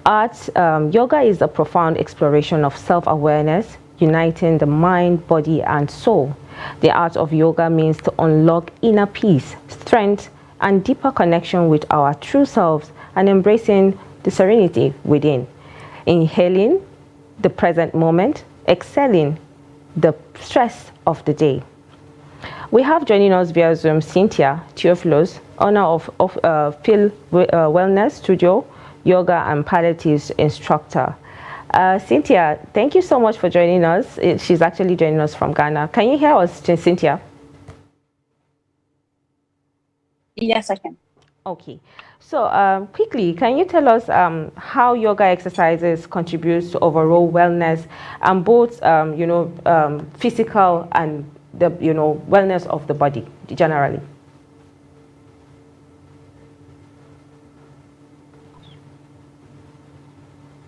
art, yoga is a profound exploration of self-awareness, uniting the mind, body, and soul. The art of yoga means to unlock inner peace, strength, and deeper connection with our true selves and embracing the serenity within. Inhaling the present moment, exhaling the stress of the day. We have joining us via Zoom Cynthia Theophilus, owner of Ophil Wellness Studio, yoga and Pilates instructor. Cynthia, thank you so much for joining us. She's actually joining us from Ghana. Can you hear us, Cynthia? Yes, I can. Okay. So quickly, can you tell us how yoga exercises contributes to overall wellness and both, physical and the, wellness of the body generally?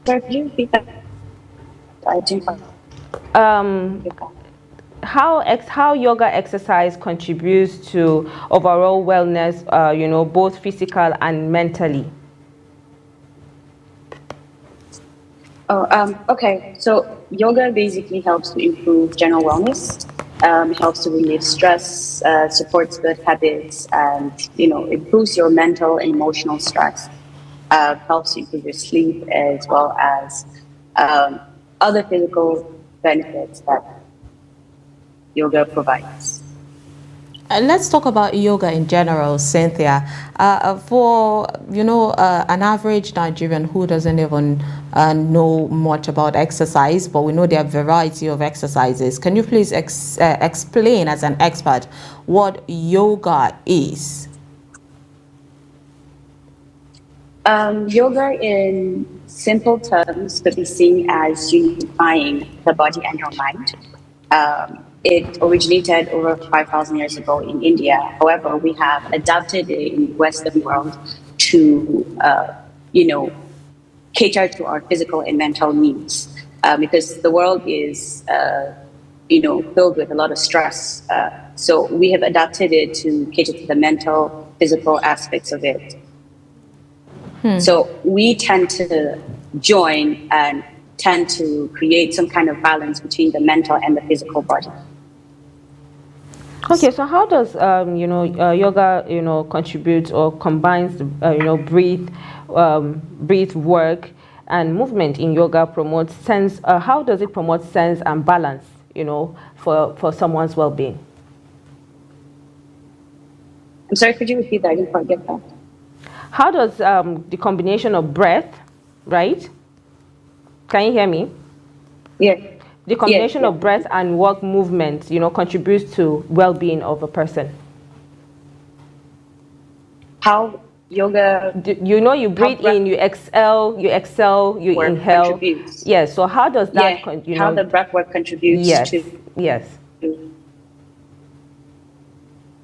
Sorry, could you repeat that? I didn't. How yoga exercise contributes to overall wellness, both physical and mentally. Okay. So yoga basically helps to improve general wellness. Helps to relieve stress, supports good habits, and improves your mental and emotional stress. Helps you improve your sleep as well as other physical benefits that yoga provides. Let's talk about yoga in general, Cynthia. For an average Nigerian who doesn't even know much about exercise, but we know there are a variety of exercises. Can you please explain as an expert what yoga is? Yoga, in simple terms, could be seen as unifying the body and your mind. It originated over 5,000 years ago in India. However, we have adapted it in the Western world to, cater to our physical and mental needs. Because the world is, filled with a lot of stress. So we have adapted it to cater to the mental, physical aspects of it. So we tend to join and tend to create some kind of balance between the mental and the physical body. Okay, so how does yoga contribute or combines breathe work and movement in yoga promotes sense? How does it promote sense and balance for someone's well-being? I'm sorry, could you repeat that? I didn't quite get that. How does the combination of breath, right? Can you hear me? Yeah. The combination of breath and work movement, contributes to well-being of a person. How yoga? You breathe in, you exhale, you inhale. Contributes. Yes. So how does that? How the breath work contributes to? Yes.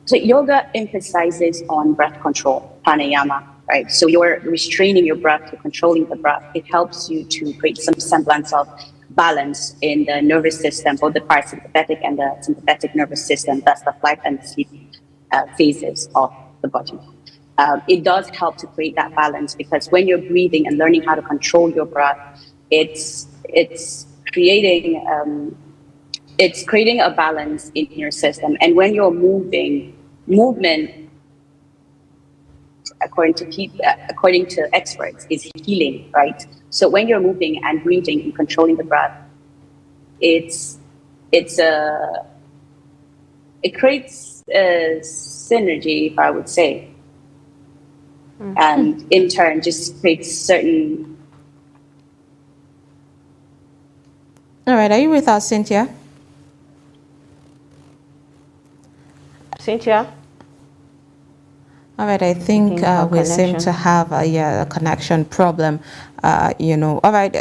So yoga emphasizes on breath control, pranayama, right? So you're restraining your breath, you're controlling the breath. It helps you to create some semblance of balance in the nervous system, both the parasympathetic and the sympathetic nervous system. That's the flight and sleep phases of the body. It does help to create that balance because when you're breathing and learning how to control your breath, it's creating a balance in your system. And when you're movement, according to experts, is healing, right? So when you're moving and breathing and controlling the breath, it creates a synergy, if I would say, and in turn just creates certain. All right, are you with us, Cynthia? Cynthia? All right, I think we seem to have a connection problem, All right,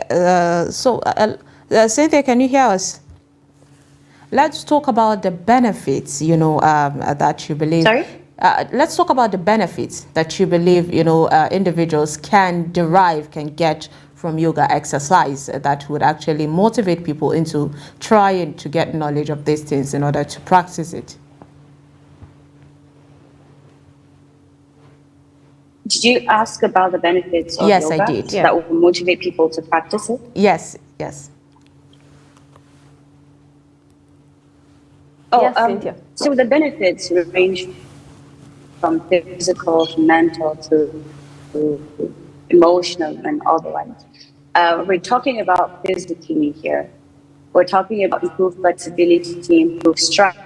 Cynthia, can you hear us? Let's talk about the benefits, that you believe. Sorry? Let's talk about the benefits that you believe, individuals can get from yoga exercise that would actually motivate people into trying to get knowledge of these things in order to practice it. Did you ask about the benefits of Yes, yoga I did. that will motivate people to practice it? Yes, yes. Oh, Yes, Cynthia. so the benefits range from physical to mental to emotional and otherwise. We're talking about physically here. We're talking about improved flexibility, improved strength.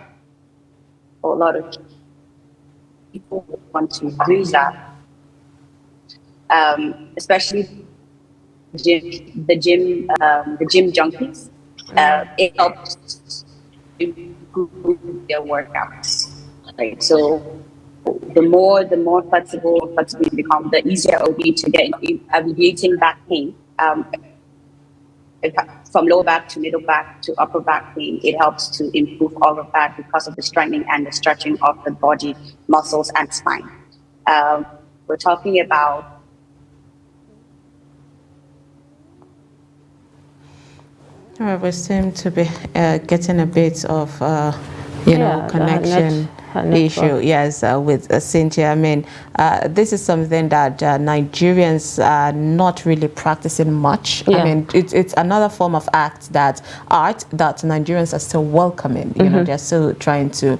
A lot of people want to use that, especially the gym junkies. It helps improve their workouts. Right. So the more flexible you become, the easier it will be to get alleviating back pain. From lower back to middle back to upper back pain, it helps to improve all of that because of the strengthening and the stretching of the body, muscles, and spine. We're talking about We seem to be getting a bit of, connection issue. Yes, with Cynthia. I mean, this is something that Nigerians are not really practicing much. I mean, it's another form of art that Nigerians are still welcoming. You know, they're still trying to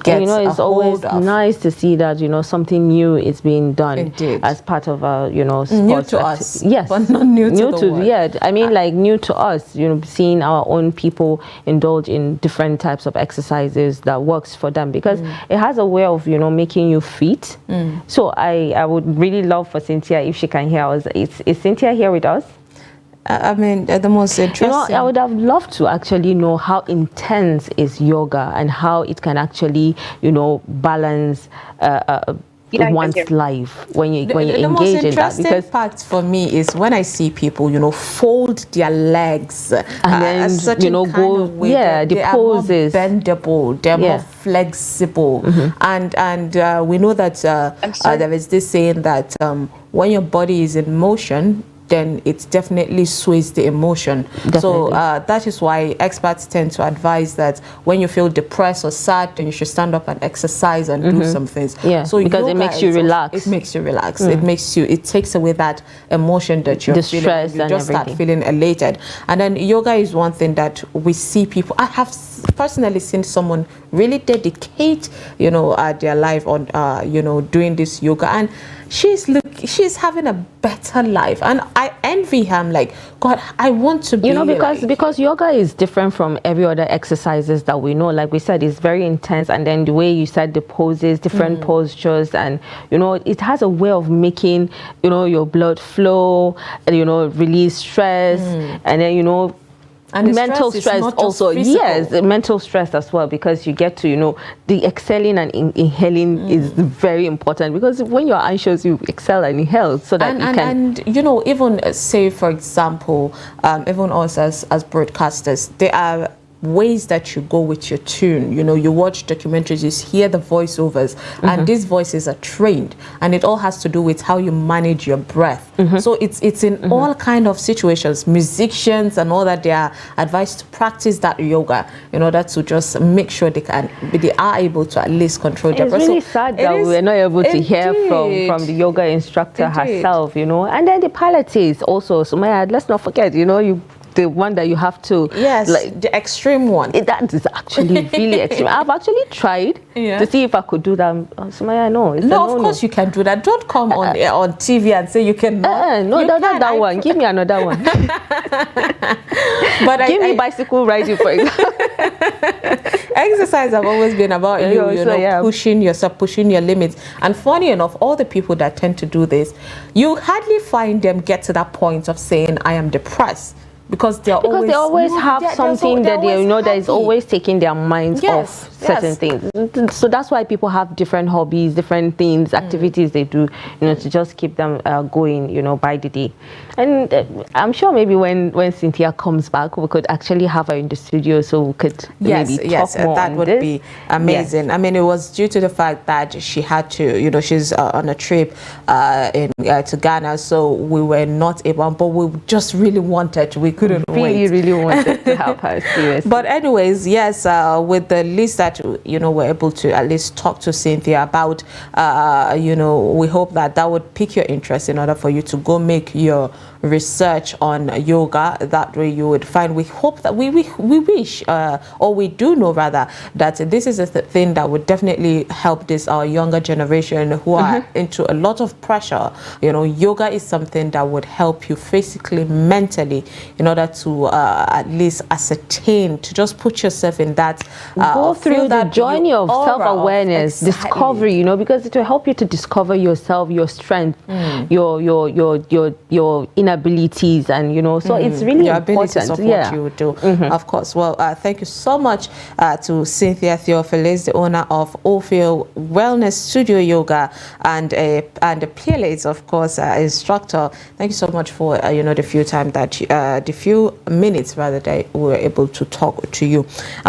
get. And, it's always nice to see that something new is being done as part of our sports new to us. Yes, but not new to the world. Yeah, I mean, like new to us. Seeing our own people indulge in different types of exercises that works for them, because it has a way of making you fit. So I would really love for Cynthia, if she can hear us. Is Cynthia here with us? I mean, the most interesting. I would have loved to actually know how intense is yoga and how it can actually balance one's life when you engage in that. The most interesting part for me is when I see people, fold their legs and then go the poses. More bendable, they're more flexible, and we know that there is this saying that when your body is in motion, then it definitely sways the emotion. Definitely. So that is why experts tend to advise that when you feel depressed or sad, then you should stand up and exercise and do some things. Yeah, so because it makes you relax. It makes you relax. It takes away that emotion that you're feeling. Stress you just start feeling elated. And then yoga is one thing that we see people. I have personally seen someone really dedicate, their life on, doing this yoga, and she's having a better life, and I envy her. I'm like, God, I want to be because yoga is different from every other exercises that we know. Like we said, it's very intense, and then the way you said the poses, different postures, and it has a way of making your blood flow, and release stress, and then and mental stress also, yes, mental stress as well, because you get to the exhaling and inhaling is very important, because when you're anxious you exhale and inhale so that even say for example, even us as broadcasters, there are ways that you go with your tune. You watch documentaries, you hear the voiceovers, and these voices are trained, and it all has to do with how you manage your breath. So it's in all kind of situations. Musicians and all that, they are advised to practice that yoga in order to just make sure they are able to at least control their breath. It's really sad that we're not able to hear from the yoga instructor herself, and then the Pilates also. So let's not forget, the one that you have to, the extreme one. That is actually really extreme. I've actually tried to see if I could do that. Sumaya, no. Of course you can do that. Don't come on TV and say you cannot. No, not that one. Give me another one. But give me bicycle riding, for example. Exercise have always been about pushing yourself, pushing your limits. And funny enough, all the people that tend to do this, you hardly find them get to that point of saying, I am depressed. Because they always have something that that is always taking their minds off certain things. So that's why people have different hobbies, different things, activities they do, to just keep them going, by the day. And I'm sure maybe when Cynthia comes back, we could actually have her in the studio so we could maybe talk more that on would this. Be amazing. I mean, it was due to the fact that she had to, she's on a trip to Ghana, so we were not able, but we just really wanted to. We couldn't wait. Really wanted to help her, seriously. But anyways, yes, with the list that, you know, we're able to at least talk to Cynthia about, you know, we hope that that would pique your interest in order for you to go make your research on yoga. That way you would find, we hope that we wish, or we do know rather, that this is a thing that would definitely help this our younger generation who are into a lot of pressure. You know, yoga is something that would help you physically, mentally, in order to at least ascertain, to just put yourself in that, go through the journey of self-awareness, exactly. discovery, you know, because it will help you to discover yourself, your strength, your inabilities, and, you know, so it's really your important. abilities of what you would do. Of course. Well, thank you so much to Cynthia Theophilus, the owner of Ophil Wellness Studio Yoga, and the Pilates, of course, instructor. Thank you so much for you know, the few minutes rather that we were able to talk to you.